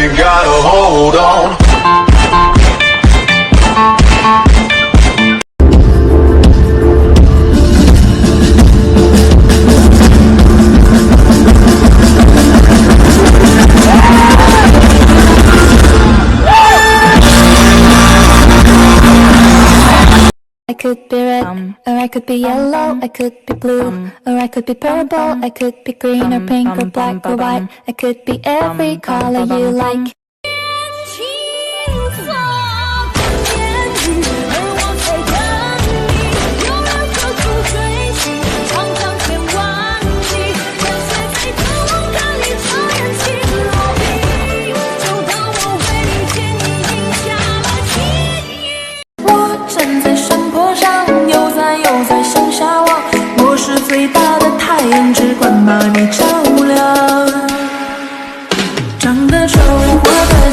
you gotta hold on. I could be red, or I could be yellow, I could be blue, or I could be purple, I could be green or pink or black or white, I could be every color you like. 站在山坡上，悠哉向下望。我是最大的太阳，只管把你照亮。长得丑，活得